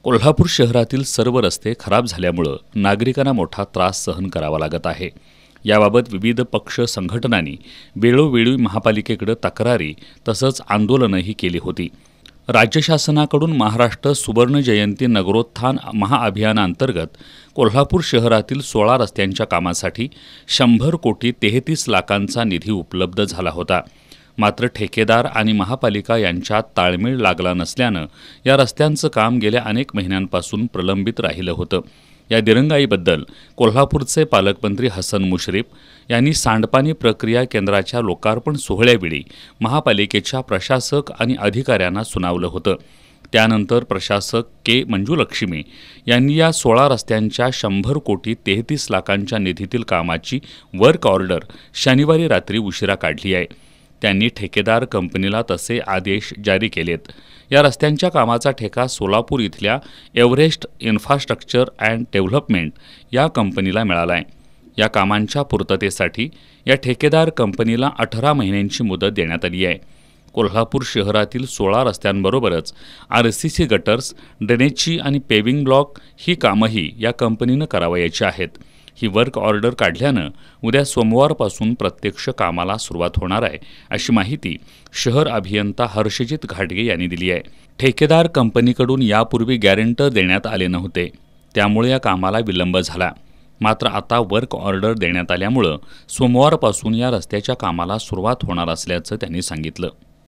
कोल्हापूर शहरातील सर्व रस्ते खराब झाल्यामुळे नागरिकांना मोठा त्रास सहन करावा लागत आहे। याबाबत विविध पक्ष संघटनांनी वेळोवेळी महापालिकेकडे तक्रारी तसंच आंदोलनही केली होती। राज्य शासनाकडून महाराष्ट्र सुवर्ण जयंती नगरोत्थान महाअभियानांतर्गत कोल्हापूर शहरातील 16 रस्त्यांच्या कामासाठी 100 कोटी 33 लाखांचा निधी उपलब्ध झाला होता। मात्र ठेकेदार आणि महापालिका यांच्यात ताळमेळ लागला नसल्यानं या रस्त्यांचं काम गेल्या अनेक महिन्यांपासून प्रलंबित राहिलं होतं। या दिरंगाईबद्दल कोल्हापूरचे पालकमंत्री हसन मुश्रीफ यांनी सांडपाणी प्रक्रिया केंद्राच्या लोकार्पण सोहळ्यावेळी महापालिकेच्या प्रशासक आणि अधिकाऱ्यांना सुनावलं होतं। त्यानंतर प्रशासक के मंजुलक्ष्मी यांनी या 16 रस्त्यांच्या 100 कोटी 33 लाखांच्या निधीतील कामाची वर्क ऑर्डर शनिवारी रात्री उशिरा काढली आहे। त्यांनी ठेकेदार कंपनीला तसे आदेश जारी केलेत। या रस्त्यांच्या कामाचा ठेका सोलापूर इथल्या एव्हरेस्ट इन्फ्रास्ट्रक्चर अँड डेव्हलपमेंट या कंपनीला मिळाला आहे। या कामांच्या पूर्ततेसाठी या ठेकेदार कंपनीला 18 महिन्यांची मुदत देण्यात आली आहे। कोल्हापूर शहरातील 16 रस्त्यांबरोबरच RCC गटर्स, ड्रेनेजची आणि पेविंग ब्लॉक ही कामंही या कंपनीनं करावयाची आहेत। ही वर्क ऑर्डर काढल्यानं उद्या सोमवारपासून प्रत्यक्ष कामाला सुरुवात होणार आहे, अशी माहिती शहर अभियंता हर्षजित घाटगे यांनी दिली आहे। ठेकेदार कंपनीकडून यापूर्वी गॅरेंटर देण्यात आले नव्हते, त्यामुळे या कामाला विलंब झाला। मात्र आता वर्क ऑर्डर देण्यात आल्यामुळे सोमवारपासून या रस्त्याच्या कामाला सुरुवात होणार असल्याचं त्यांनी सांगितलं।